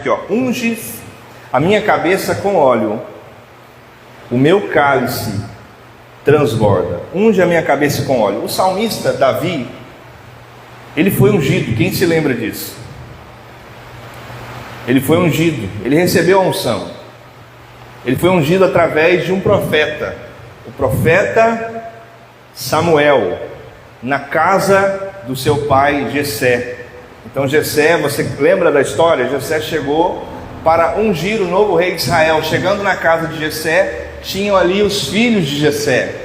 aqui, ó, unges a minha cabeça com óleo, o meu cálice transborda. Unge a minha cabeça com óleo. O salmista Davi, ele foi ungido. Quem se lembra disso? Ele foi ungido, ele recebeu a unção. Ele foi ungido através de um profeta, o profeta Samuel, na casa do seu pai Jessé. Então Jessé, você lembra da história? Jessé chegou para ungir o novo rei de Israel. Chegando na casa de Jessé, tinham ali os filhos de Jessé,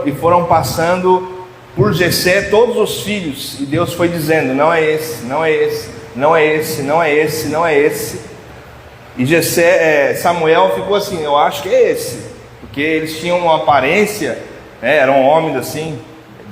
e foram passando por Jessé todos os filhos, e Deus foi dizendo: não é esse, não é esse, não é esse, não é esse, não é esse. E Samuel ficou assim: eu acho que é esse, porque eles tinham uma aparência, eram homens assim,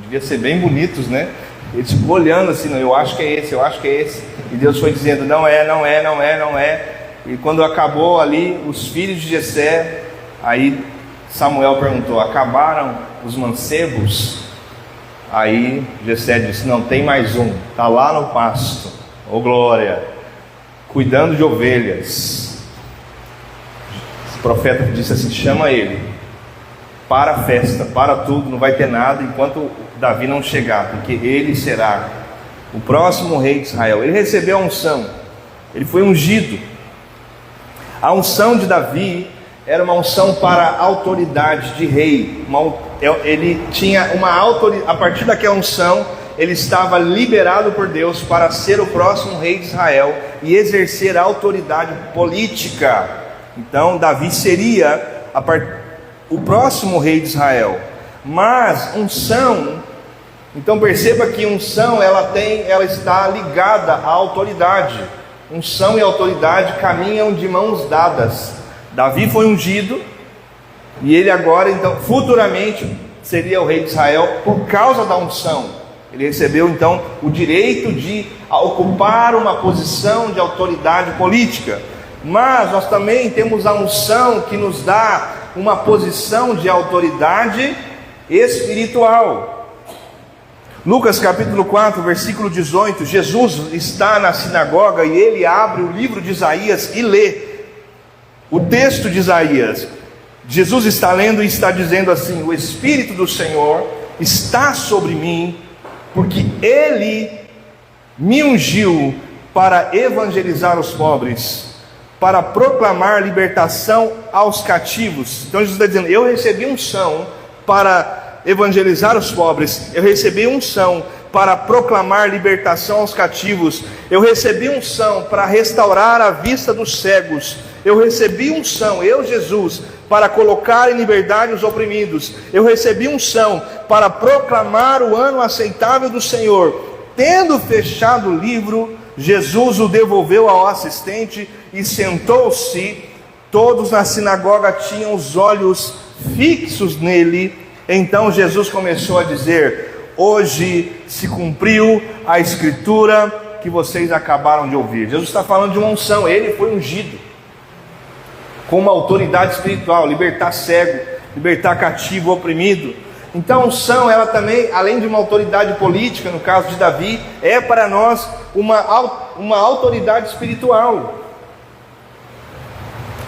devia ser bem bonitos, né? Eles ficou olhando assim: não, eu acho que é esse, eu acho que é esse. E Deus foi dizendo: não é, não é, não é, não é. E quando acabou ali os filhos de Jessé, aí Samuel perguntou: acabaram os mancebos? Aí Jessé disse: não, tem mais um, está lá no pasto, ô glória, cuidando de ovelhas. O profeta disse assim: chama ele, para a festa, para tudo, não vai ter nada enquanto Davi não chegar, porque ele será o próximo rei de Israel. Ele recebeu a unção, ele foi ungido. A unção de Davi era uma unção para autoridade de rei. Ele tinha uma autoridade. A partir daquela unção, ele estava liberado por Deus para ser o próximo rei de Israel e exercer a autoridade política. Então Davi seria o próximo rei de Israel. Mas unção, então perceba que unção ela está ligada à autoridade. Unção e autoridade caminham de mãos dadas. Davi foi ungido, e ele agora, então, futuramente seria o rei de Israel por causa da unção. Ele recebeu então o direito de ocupar uma posição de autoridade política. Mas nós também temos a unção que nos dá uma posição de autoridade espiritual. Lucas capítulo 4, versículo 18, Jesus está na sinagoga e ele abre o livro de Isaías e lê o texto de Isaías. Jesus está lendo e está dizendo assim: o Espírito do Senhor está sobre mim, porque Ele me ungiu para evangelizar os pobres, para proclamar libertação aos cativos. Então Jesus está dizendo: eu recebi unção para evangelizar os pobres, eu recebi unção para proclamar libertação aos cativos, eu recebi unção para restaurar a vista dos cegos, eu recebi unção, eu Jesus, para colocar em liberdade os oprimidos, eu recebi unção para proclamar o ano aceitável do Senhor. Tendo fechado o livro, Jesus o devolveu ao assistente e sentou-se. Todos na sinagoga tinham os olhos fixos nele. Então Jesus começou a dizer: hoje se cumpriu a escritura que vocês acabaram de ouvir. Jesus está falando de uma unção. Ele foi ungido com uma autoridade espiritual, libertar cego, libertar cativo, oprimido. Então a unção, ela também, além de uma autoridade política, no caso de Davi, é para nós uma autoridade espiritual.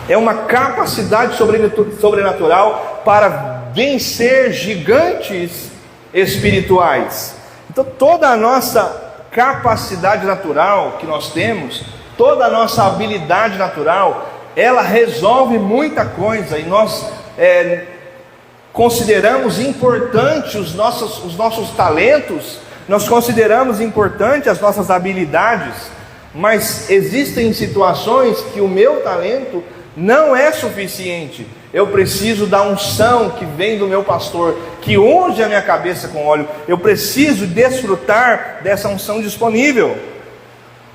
É uma capacidade sobrenatural para vencer gigantes espirituais. Então toda a nossa capacidade natural que nós temos, toda a nossa habilidade natural, ela resolve muita coisa, e nós consideramos importante os nossos talentos, nós consideramos importante as nossas habilidades, mas existem situações que o meu talento não é suficiente. Eu preciso da unção que vem do meu pastor, que unge a minha cabeça com óleo. Eu preciso desfrutar dessa unção disponível,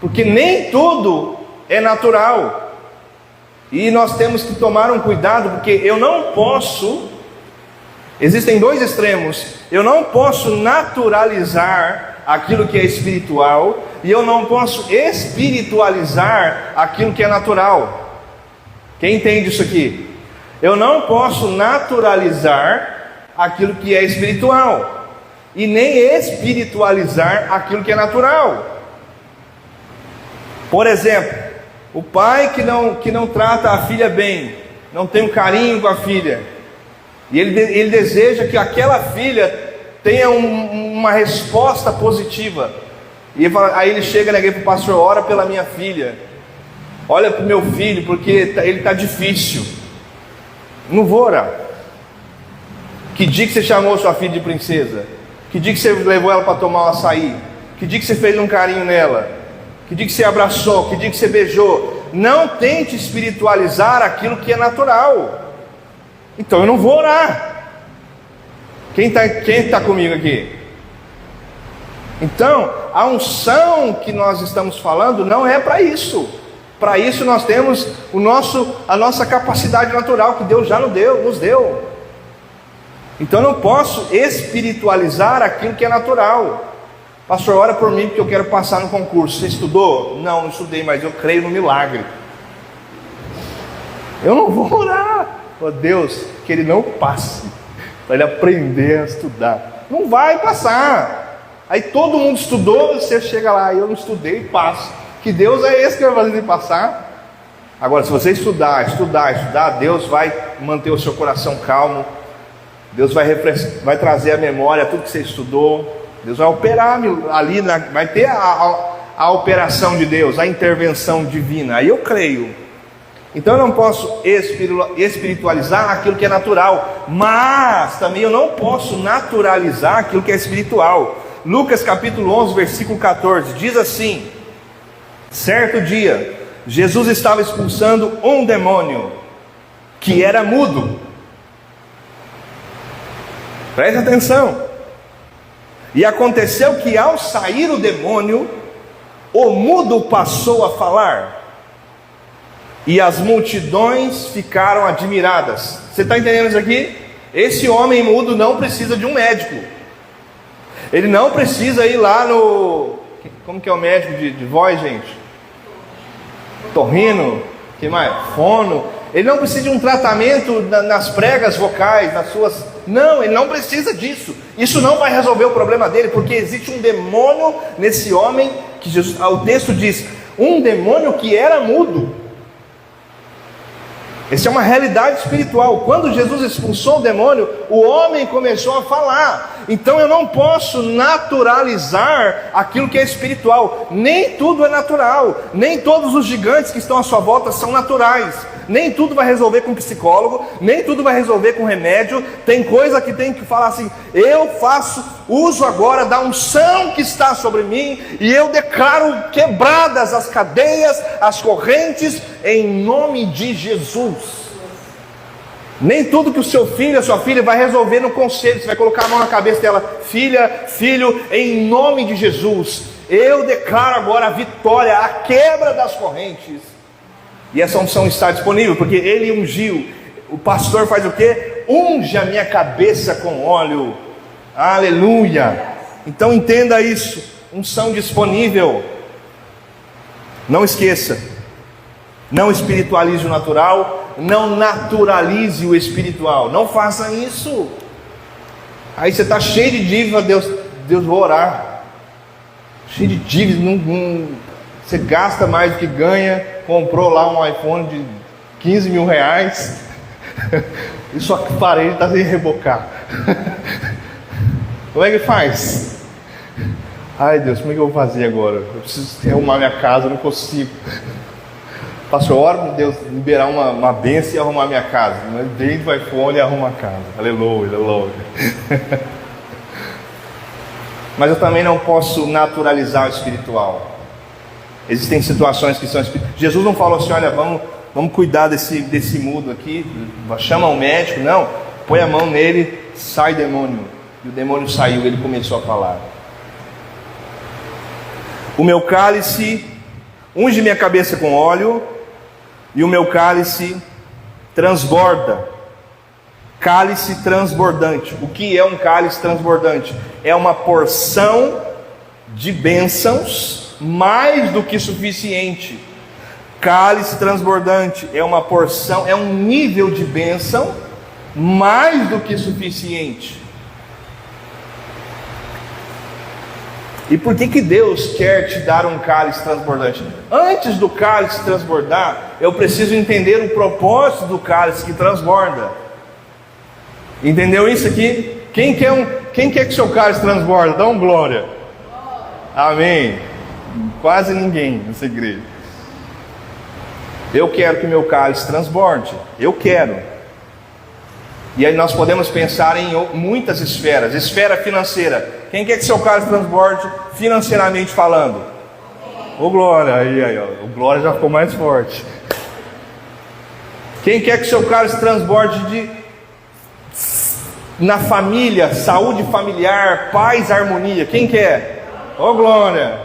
porque nem tudo é natural. E nós temos que tomar um cuidado, porque eu não posso, existem dois extremos: eu não posso naturalizar aquilo que é espiritual, e eu não posso espiritualizar aquilo que é natural. Quem entende isso aqui? Eu não posso naturalizar aquilo que é espiritual, e nem espiritualizar aquilo que é natural. Por exemplo, O pai que não trata a filha bem, não tem um carinho com a filha, e ele deseja que aquela filha tenha uma resposta positiva. E aí ele chega na igreja para o pastor: ora pela minha filha, olha para o meu filho, porque ele está difícil. Não vou orar. Que dia que você chamou sua filha de princesa? Que dia que você levou ela para tomar um açaí? Que dia que você fez um carinho nela? Que dia que você abraçou? Que dia que você beijou? Não tente espiritualizar aquilo que é natural. Então eu não vou orar. Quem está comigo aqui? Então, a unção que nós estamos falando não é para isso. Para isso nós temos a nossa capacidade natural que Deus já nos deu. Então eu não posso espiritualizar aquilo que é natural. Pastor, ora por mim porque eu quero passar no concurso. Você estudou? Não estudei, mas eu creio no milagre. Eu não vou orar, ó Deus, que ele não passe, para ele aprender a estudar. Não vai passar. Aí todo mundo estudou, você chega lá: eu não estudei e passo. Que Deus é esse que vai fazer ele passar? Agora, se você estudar, Deus vai manter o seu coração calmo. Deus vai trazer à memória tudo que você estudou. Deus vai operar ali, vai ter a operação de Deus, a intervenção divina. Aí eu creio. Então eu não posso espiritualizar aquilo que é natural, mas também eu não posso naturalizar aquilo que é espiritual. Lucas capítulo 11, versículo 14, diz assim: certo dia, Jesus estava expulsando um demônio que era mudo. Preste atenção. E aconteceu que ao sair o demônio, o mudo passou a falar, e as multidões ficaram admiradas. Você está entendendo isso aqui? Esse homem mudo não precisa de um médico. Ele não precisa ir lá no... Como que é o médico de voz, gente? Torrino? Que mais? Fono? Ele não precisa de um tratamento nas pregas vocais, nas suas... Não, ele não precisa disso. Isso não vai resolver o problema dele, porque existe um demônio nesse homem, que Jesus, o texto diz, um demônio que era mudo. Essa é uma realidade espiritual. Quando Jesus expulsou o demônio, o homem começou a falar. Então eu não posso naturalizar aquilo que é espiritual. Nem tudo é natural. Nem todos os gigantes que estão à sua volta são naturais. Nem tudo vai resolver com psicólogo. Nem tudo vai resolver com remédio. Tem coisa que tem que falar assim: eu faço uso agora da unção que está sobre mim, e eu declaro quebradas as cadeias, as correntes, em nome de Jesus. Nem tudo que o seu filho, a sua filha vai resolver no conselho. Você vai colocar a mão na cabeça dela: filha, filho, em nome de Jesus, eu declaro agora a vitória, a quebra das correntes. E essa unção está disponível, porque ele ungiu. O pastor faz o quê? Unge a minha cabeça com óleo. Aleluia. Então entenda isso. Unção disponível. Não esqueça. Não espiritualize o natural. Não naturalize o espiritual. Não faça isso. Aí você está cheio de dívida. Deus, vou orar. Cheio de dívida. Você gasta mais do que ganha. Comprou lá um iPhone de 15 mil reais. E sua parede está sem rebocar. Como é que faz? Ai Deus, como é que eu vou fazer agora? Eu preciso arrumar minha casa, eu não consigo. Pastor, ora para Deus liberar uma bênção e arrumar minha casa. Mas dentro do iPhone e arruma a casa. Aleluia, aleluia. Mas eu também não posso naturalizar o espiritual. Existem situações que são espirituais. Jesus não falou assim: olha, vamos cuidar desse mudo aqui, chama um médico. Não, põe a mão nele, sai demônio. E o demônio saiu, ele começou a falar. O meu cálice, unge minha cabeça com óleo, e o meu cálice transborda. Cálice transbordante. O que é um cálice transbordante? É uma porção de bênçãos mais do que suficiente. Cálice transbordante é uma porção, é um nível de bênção mais do que suficiente. E por que Deus quer te dar um cálice transbordante? Antes do cálice transbordar, eu preciso entender o propósito do cálice que transborda. Entendeu isso aqui? Quem quer que seu cálice transborde? Dá um glória. Amém. Quase ninguém nessa igreja. Eu quero que meu cálice transborde. Eu quero. E aí nós podemos pensar em muitas esferas. Esfera financeira. Quem quer que seu cálice transborde financeiramente falando? Ô glória, aí, ó. O glória já ficou mais forte. Quem quer que seu cálice transborde na família, saúde familiar, paz, harmonia? Quem quer? Ô glória.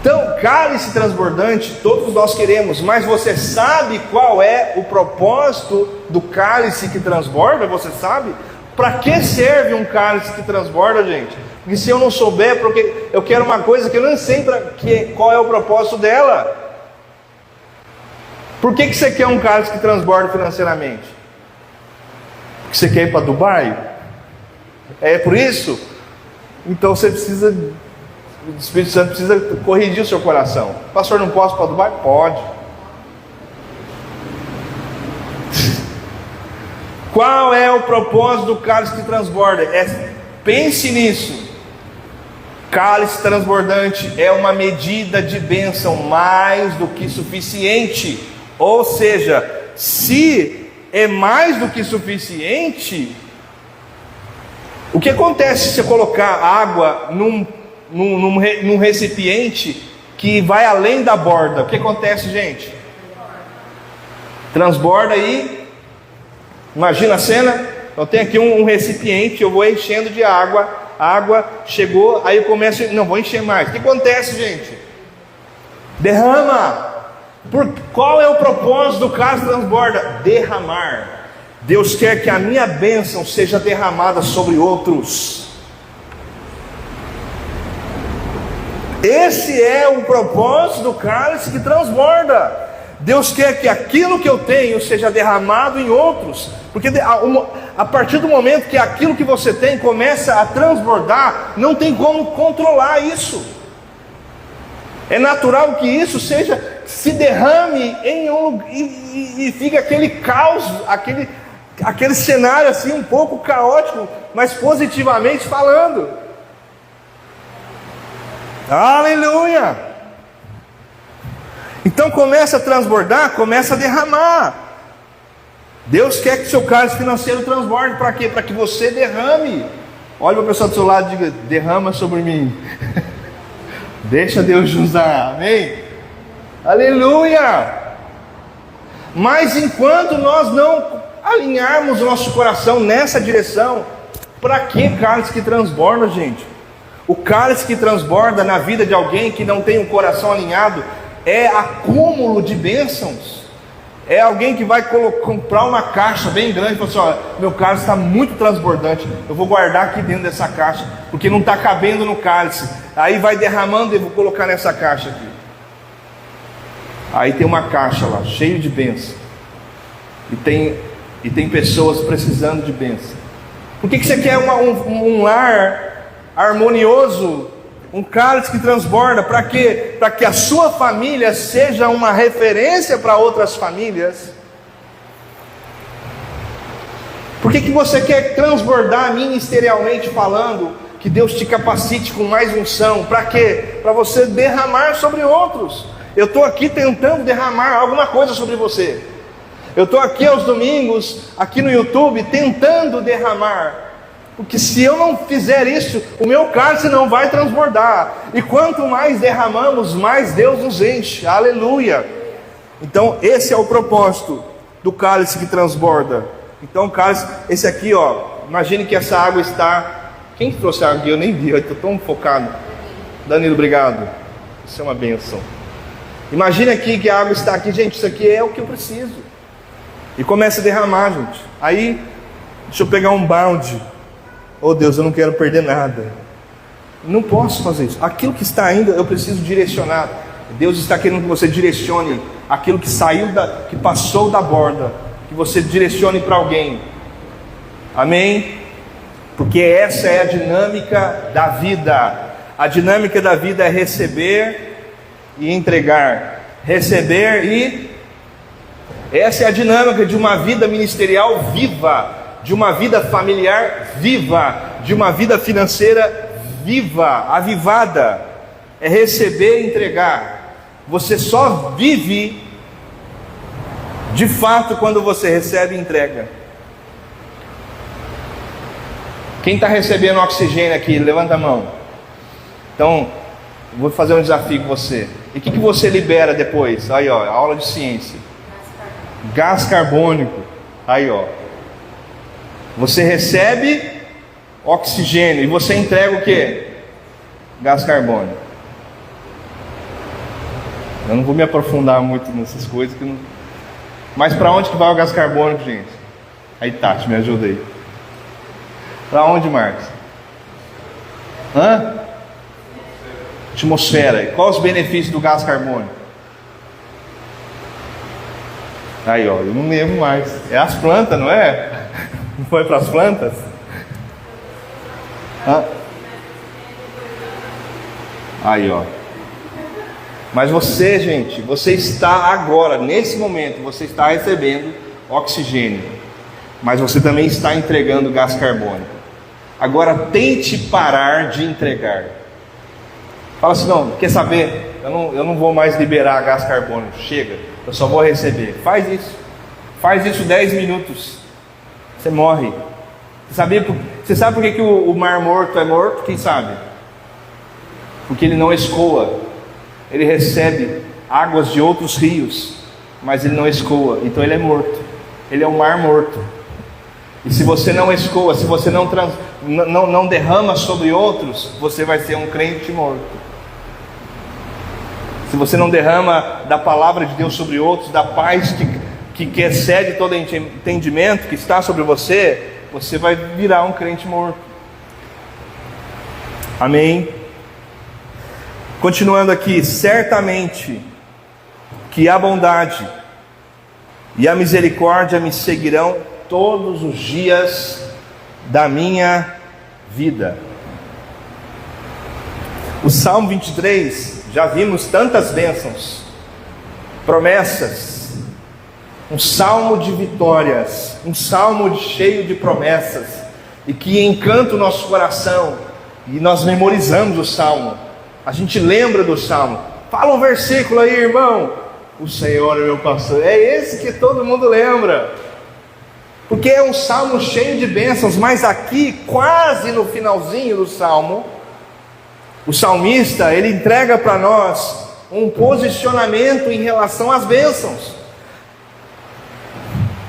Então, cálice transbordante, todos nós queremos, mas você sabe qual é o propósito do cálice que transborda? Você sabe? Para que serve um cálice que transborda, gente? Porque se eu não souber, porque eu quero uma coisa que eu não sei qual é o propósito dela. Por que você quer um cálice que transborda financeiramente? Porque você quer ir para Dubai? É por isso? Então você precisa... O Espírito Santo precisa corrigir o seu coração. Pastor, não posso ir para Dubai? Pode. Qual é o propósito do cálice que transborda? Pense nisso. Cálice transbordante é uma medida de bênção mais do que suficiente. Ou seja, se é mais do que suficiente, o que acontece se você colocar água num recipiente que vai além da borda? O que acontece, gente? Transborda aí. Imagina a cena. Eu tenho aqui um recipiente, eu vou enchendo de água. A água chegou, aí eu começo, não vou encher mais. O que acontece, gente? Derrama. Qual é o propósito do cálice transborda? Derramar. Deus quer que a minha bênção seja derramada sobre outros. Esse é o propósito do cálice que transborda. Deus quer que aquilo que eu tenho seja derramado em outros. Porque a partir do momento que aquilo que você tem começa a transbordar, não tem como controlar isso. É natural que isso se derrame e fique aquele caos, aquele cenário assim um pouco caótico, mas positivamente falando. Aleluia! Então começa a transbordar, começa a derramar. Deus quer que seu cálice financeiro transborde. Para quê? Para que você derrame. Olha para a pessoa do seu lado e diga: derrama sobre mim. Deixa Deus usar. Amém? Aleluia! Mas enquanto nós não alinharmos o nosso coração nessa direção, para que cálice que transborda, gente? O cálice que transborda na vida de alguém que não tem um coração alinhado é acúmulo de bênçãos. É alguém que vai comprar uma caixa bem grande e falar assim: olha, meu cálice está muito transbordante, eu vou guardar aqui dentro dessa caixa, porque não está cabendo no cálice. Aí vai derramando e vou colocar nessa caixa aqui. Aí tem uma caixa lá, cheia de bênção. E tem pessoas precisando de bênção. Por que você quer um lar harmonioso, um cálice que transborda? Para quê? Para que a sua família seja uma referência para outras famílias. Por que você quer transbordar ministerialmente falando? Que Deus te capacite com mais unção. Para quê? Para você derramar sobre outros. Eu estou aqui tentando derramar alguma coisa sobre você. Eu estou aqui aos domingos, aqui no YouTube, tentando derramar. Porque se eu não fizer isso, o meu cálice não vai transbordar. E quanto mais derramamos, mais Deus nos enche. Aleluia! Então esse é o propósito do cálice que transborda. Então o cálice, esse aqui, ó, imagine que essa água está... Quem trouxe a água aqui? Eu nem vi, eu estou tão focado. Danilo, obrigado. Isso é uma bênção. Imagine aqui que a água está aqui. Gente, isso aqui é o que eu preciso. E começa a derramar, gente. Aí, deixa eu pegar um balde. Oh Deus, eu não quero perder nada. Não posso fazer isso. Aquilo que está ainda, eu preciso direcionar. Deus está querendo que você direcione aquilo que saiu que passou da borda, que você direcione para alguém. Amém? porque essa é a dinâmica da vida. A dinâmica da vida é receber e entregar. Receber e... Essa é a dinâmica de uma vida ministerial viva, de uma vida familiar viva, de uma vida financeira viva, avivada. É receber e entregar. Você só vive de fato quando você recebe e entrega. Quem está recebendo oxigênio aqui, levanta a mão. Então, vou fazer um desafio com você. E o que você libera depois? Aí, ó, aula de ciência. Gás carbônico. Aí, ó. Você recebe oxigênio e você entrega o quê? Gás carbônico. Eu não vou me aprofundar muito nessas coisas que não... Mas para onde que vai o gás carbônico, gente? Aí, Tati, me ajuda aí. Para onde, Marcos? Atmosfera. E quais os benefícios do gás carbônico? Aí, ó, eu não lembro mais. É as plantas, não é? Não foi para as plantas? Aí, ó. Mas você, gente, você está agora, nesse momento, você está recebendo oxigênio, mas você também está entregando gás carbônico. Agora tente parar de entregar. Fala assim, não, quer saber? Eu não vou mais liberar gás carbônico. Chega, eu só vou receber. Faz isso 10 minutos. Você morre. Você sabe por que o mar morto é morto? Quem sabe? Porque ele não escoa. Ele recebe águas de outros rios, mas ele não escoa. Então ele é morto. Ele é um mar morto. E se você não escoa, se você não derrama sobre outros, você vai ser um crente morto. Se você não derrama da palavra de Deus sobre outros, da paz que excede todo entendimento que está sobre você, você vai virar um crente morto. Amém? Continuando aqui, certamente que a bondade e a misericórdia me seguirão todos os dias da minha vida. O Salmo 23, já vimos tantas bênçãos, promessas, um salmo de vitórias, um salmo cheio de promessas, e que encanta o nosso coração, e nós memorizamos o salmo, a gente lembra do salmo. Fala um versículo aí, irmão. O Senhor é meu pastor. É esse que todo mundo lembra, porque é um salmo cheio de bênçãos. Mas aqui, quase no finalzinho do salmo, o salmista, ele entrega para nós um posicionamento em relação às bênçãos.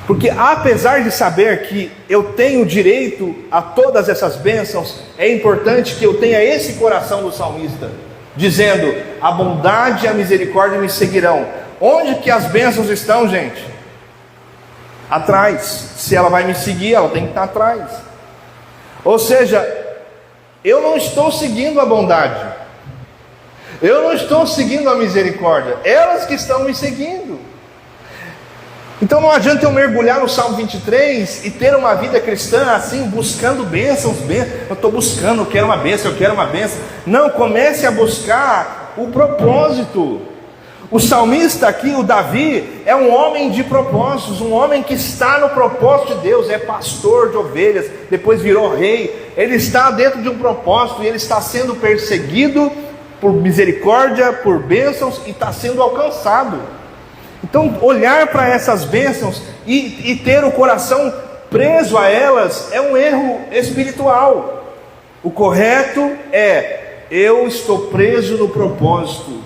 Porque apesar de saber que eu tenho direito a todas essas bênçãos, é importante que eu tenha esse coração do salmista, dizendo: a bondade e a misericórdia me seguirão. Onde que as bênçãos estão, gente? Atrás. Se ela vai me seguir, ela tem que estar atrás. Ou seja, eu não estou seguindo a bondade, eu não estou seguindo a misericórdia, elas que estão me seguindo. Então não adianta eu mergulhar no Salmo 23 e ter uma vida cristã assim, buscando bênçãos. Eu estou buscando, eu quero uma bênção, eu quero uma bênção. Não, comece a buscar o propósito. O salmista aqui, o Davi, é um homem de propósitos, um homem que está no propósito de Deus, é pastor de ovelhas, depois virou rei. Ele está dentro de um propósito e ele está sendo perseguido por misericórdia, por bênçãos, e está sendo alcançado. Então, olhar para essas bênçãos e ter o coração preso a elas é um erro espiritual. O correto é: eu estou preso no propósito.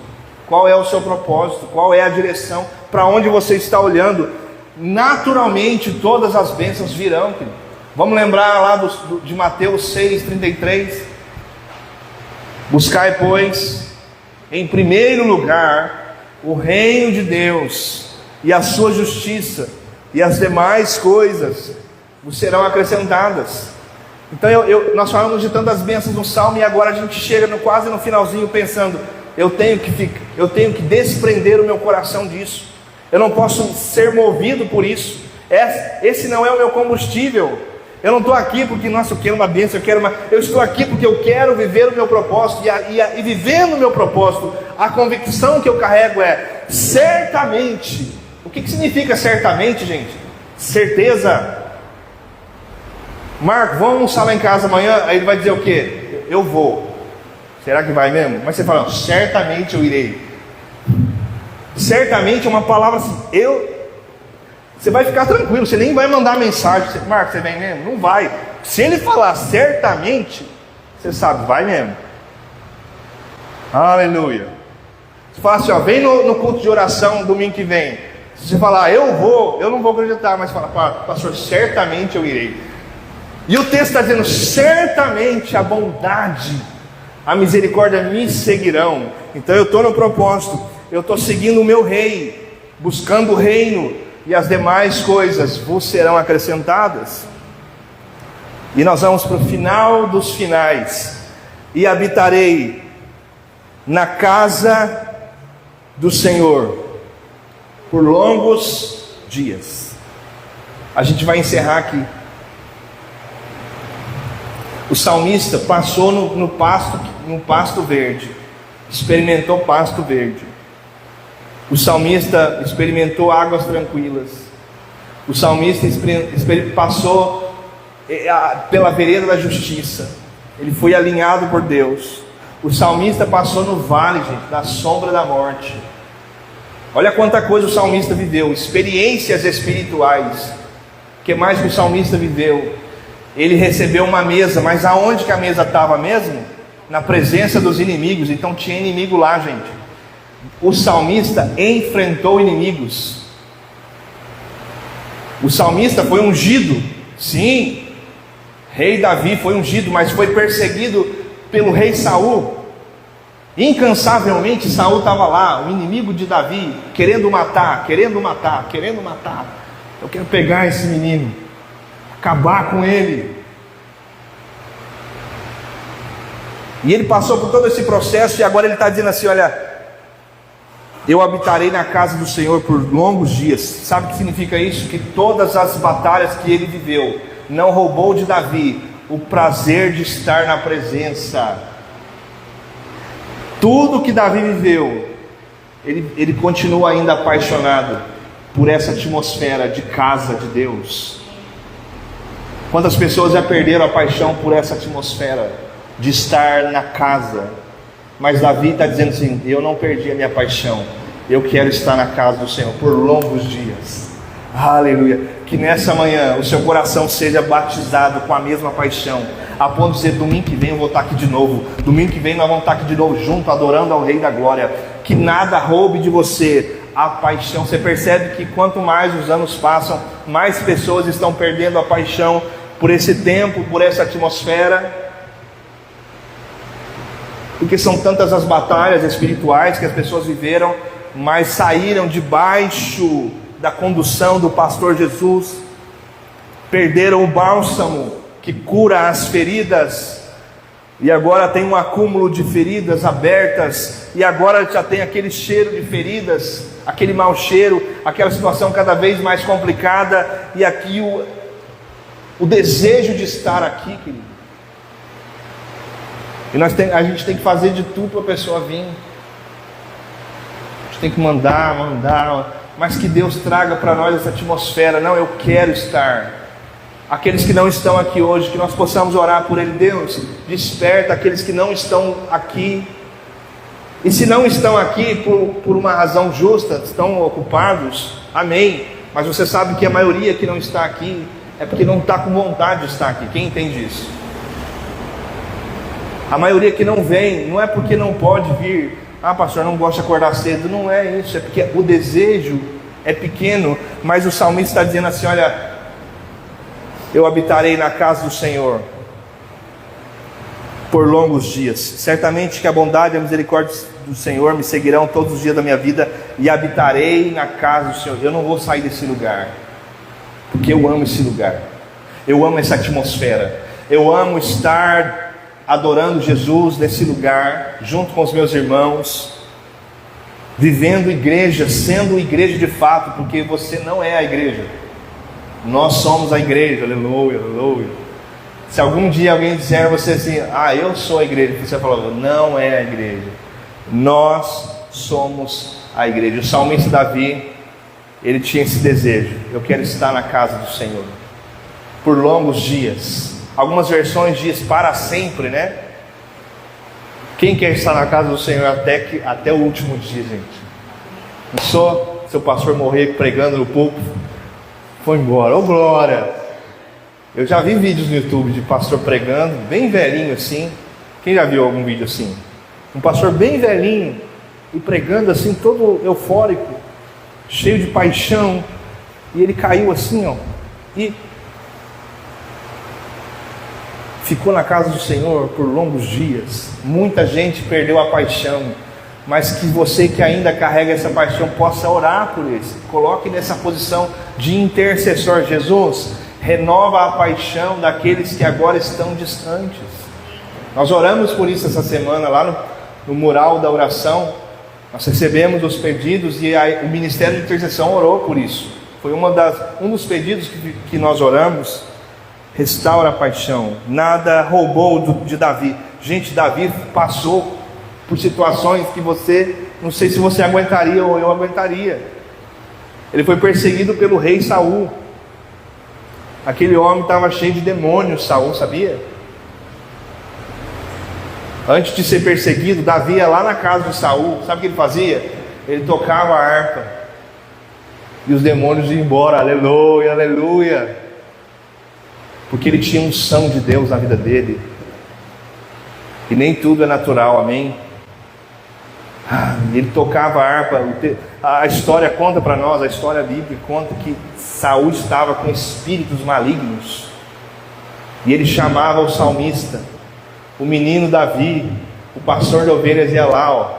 Qual é o seu propósito? Qual é a direção? Para onde você está olhando? Naturalmente, todas as bênçãos virão, querido. Vamos lembrar lá de Mateus 6,33. Buscai, pois, em primeiro lugar o reino de Deus e a sua justiça, e as demais coisas vos serão acrescentadas. Então nós falamos de tantas bênçãos no Salmo, e agora a gente chega quase no finalzinho pensando: eu tenho que desprender o meu coração disso, eu não posso ser movido por isso, esse não é o meu combustível, Eu não estou aqui porque, nossa, eu quero uma bênção, eu estou aqui porque eu quero viver o meu propósito, e vivendo o meu propósito, a convicção que eu carrego é, certamente. O que significa certamente, gente? Certeza. Marco, vamos almoçar lá em casa amanhã? Aí ele vai dizer o quê? Eu vou. Será que vai mesmo? Mas você fala, certamente eu irei. Certamente é uma palavra assim, você vai ficar tranquilo, você nem vai mandar mensagem, Marco, você vem mesmo? Não vai. Se ele falar certamente, você sabe, vai mesmo. Aleluia. Você fala assim, ó, vem no culto de oração domingo que vem. Se você falar, eu vou, eu não vou acreditar, mas fala, pastor, certamente eu irei. E o texto está dizendo, certamente a bondade, a misericórdia me seguirão. Então eu estou no propósito, eu estou seguindo o meu rei, buscando o reino, e as demais coisas vos serão acrescentadas. E nós vamos para o final dos finais. E habitarei na casa do Senhor por longos dias. A gente vai encerrar aqui. O salmista passou no pasto verde, experimentou pasto verde. O salmista experimentou águas tranquilas. O salmista passou pela vereda da justiça. Ele foi alinhado por Deus. O salmista passou no vale, gente, da sombra da morte. Olha quanta coisa o salmista viveu. Experiências espirituais. O que mais que o salmista viveu? Ele recebeu uma mesa, mas aonde que a mesa estava mesmo? Na presença dos inimigos. Então tinha inimigo lá, gente. O salmista enfrentou inimigos. O salmista foi ungido, sim. Rei Davi foi ungido, mas foi perseguido pelo rei Saul. Incansavelmente Saul estava lá, o inimigo de Davi, querendo matar. Eu quero pegar esse menino, acabar com ele. E ele passou por todo esse processo, e agora ele está dizendo assim, olha, eu habitarei na casa do Senhor por longos dias. Sabe o que significa isso? Que todas as batalhas que ele viveu, não roubou de Davi o prazer de estar na presença. Tudo que Davi viveu, ele continua ainda apaixonado por essa atmosfera de casa de Deus. Quantas pessoas já perderam a paixão por essa atmosfera de estar na casa? Mas Davi está dizendo assim, eu não perdi a minha paixão, eu quero estar na casa do Senhor por longos dias. Aleluia. Que nessa manhã o seu coração seja batizado com a mesma paixão, a ponto de dizer, domingo que vem eu vou estar aqui de novo, domingo que vem nós vamos estar aqui de novo junto, adorando ao Rei da Glória. Que nada roube de você a paixão. Você percebe que quanto mais os anos passam, mais pessoas estão perdendo a paixão por esse tempo, por essa atmosfera, porque são tantas as batalhas espirituais que as pessoas viveram, mas saíram debaixo da condução do pastor Jesus, perderam o bálsamo que cura as feridas, e agora tem um acúmulo de feridas abertas, e agora já tem aquele cheiro de feridas, aquele mau cheiro, aquela situação cada vez mais complicada, e aqui o desejo de estar aqui, querido. E a gente tem que fazer de tudo para a pessoa vir. A gente tem que mandar, mas que Deus traga para nós essa atmosfera. Não, eu quero estar. Aqueles que não estão aqui hoje, que nós possamos orar por ele. Deus, desperta aqueles que não estão aqui. E se não estão aqui por uma razão justa, estão ocupados, amém. Mas você sabe que a maioria que não está aqui é porque não está com vontade de estar aqui. Quem entende isso? A maioria que não vem, não é porque não pode vir. Ah, pastor, não gosto de acordar cedo. Não é isso, é porque o desejo é pequeno. Mas o salmista está dizendo assim, olha, eu habitarei na casa do Senhor por longos dias. Certamente que a bondade e a misericórdia do Senhor me seguirão todos os dias da minha vida, e habitarei na casa do Senhor. Eu não vou sair desse lugar, porque eu amo esse lugar. Eu amo essa atmosfera. Eu amo estar adorando Jesus nesse lugar, junto com os meus irmãos, vivendo igreja, sendo igreja de fato, porque você não é a igreja. Nós somos a igreja, aleluia, aleluia. Se algum dia alguém disser a você assim, eu sou a igreja, você falou, não é a igreja. Nós somos a igreja. O salmista Davi, ele tinha esse desejo: eu quero estar na casa do Senhor por longos dias. Algumas versões diz para sempre, né? Quem quer estar na casa do Senhor até o último dia, gente? Não sou seu pastor morrer pregando no púlpito, foi embora, ô glória. Eu já vi vídeos no YouTube de pastor pregando, bem velhinho assim. Quem já viu algum vídeo assim? Um pastor bem velhinho e pregando assim, todo eufórico, cheio de paixão, e ele caiu assim, e ficou na casa do Senhor por longos dias. Muita gente perdeu a paixão, mas que você que ainda carrega essa paixão possa orar por isso. Coloque nessa posição de intercessor. Jesus, renova a paixão daqueles que agora estão distantes. Nós oramos por isso essa semana lá no mural da oração. Nós recebemos os pedidos e o Ministério de Intercessão orou por isso. Foi um dos pedidos que nós oramos. Restaura a paixão. Nada roubou de Davi. Gente, Davi passou por situações que não sei se você aguentaria ou eu aguentaria. Ele foi perseguido pelo rei Saul. Aquele homem estava cheio de demônios, Saul, sabia? Antes de ser perseguido, Davi ia lá na casa de Saul. Sabe o que ele fazia? Ele tocava a harpa e os demônios iam embora. Aleluia, aleluia. Porque ele tinha unção de Deus na vida dele. E nem tudo é natural, amém? Ele tocava a harpa. A história conta para nós, a história bíblica conta que Saul estava com espíritos malignos. E ele chamava o salmista, o menino Davi, o pastor de ovelhas, ia lá,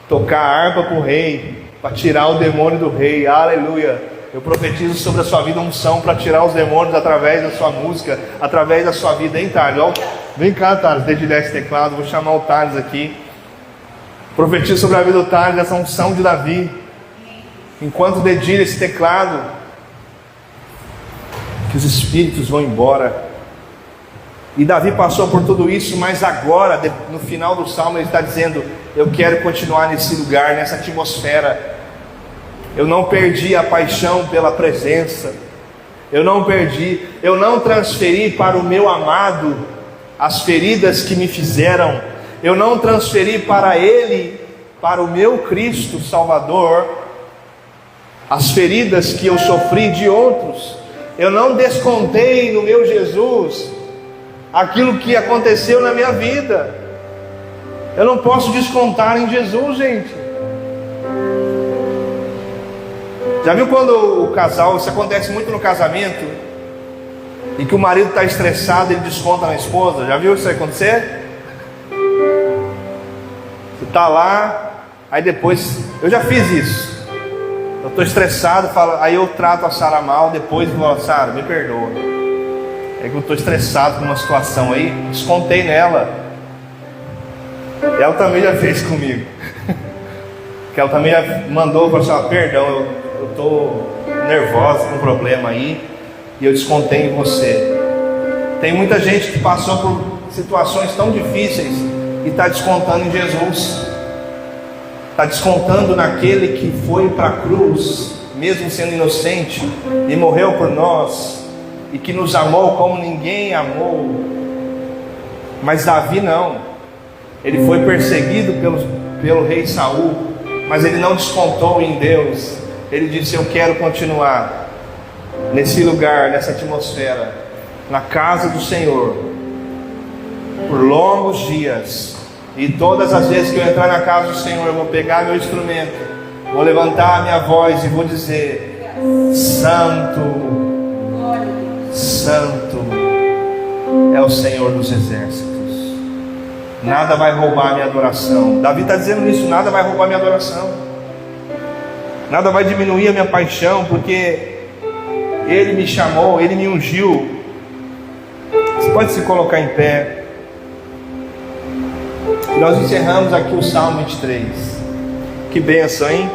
tocar a harpa para o rei, para tirar o demônio do rei. Aleluia. Eu profetizo sobre a sua vida unção para tirar os demônios através da sua música, através da sua vida, hein, Thales? Vem cá, Thales, dedilhar esse teclado, vou chamar o Thales aqui. Profetizo sobre a vida do Thales, essa unção de Davi. Enquanto dedilha esse teclado, que os espíritos vão embora. E Davi passou por tudo isso, mas agora, no final do salmo, ele está dizendo: eu quero continuar nesse lugar, nessa atmosfera. Eu não perdi a paixão pela presença. Eu não transferi para o meu amado as feridas que me fizeram. Eu não transferi para Ele, para o meu Cristo Salvador, as feridas que eu sofri de outros. Eu não descontei no meu Jesus aquilo que aconteceu na minha vida. Eu não posso descontar em Jesus, gente. Já viu quando o casal, isso acontece muito no casamento, e que o marido está estressado, ele desconta na esposa? Já viu isso acontecer? Você está lá, aí depois, eu já fiz isso. Eu estou estressado, aí eu trato a Sara mal, depois eu falo: Sara, me perdoa. É que eu estou estressado com uma situação aí, descontei nela. Ela também já fez comigo. Que ela também já mandou para falar: perdão, eu estou nervosa com um problema aí, e eu descontei em você. Tem muita gente que passou por situações tão difíceis e está descontando em Jesus. Está descontando naquele que foi para a cruz, mesmo sendo inocente, e morreu por nós, e que nos amou como ninguém amou. Mas Davi não. Ele foi perseguido pelo rei Saul, mas ele não descontou em Deus. Ele disse: eu quero continuar nesse lugar, nessa atmosfera, na casa do Senhor, por longos dias. E todas as vezes que eu entrar na casa do Senhor, eu vou pegar meu instrumento, vou levantar a minha voz e vou dizer: Santo, Santo é o Senhor dos exércitos. Nada vai roubar a minha adoração. Davi está dizendo isso: nada vai roubar a minha adoração, nada vai diminuir a minha paixão, porque Ele me chamou, Ele me ungiu. Você pode se colocar em pé. Nós encerramos aqui o Salmo 23. Que bênção, hein?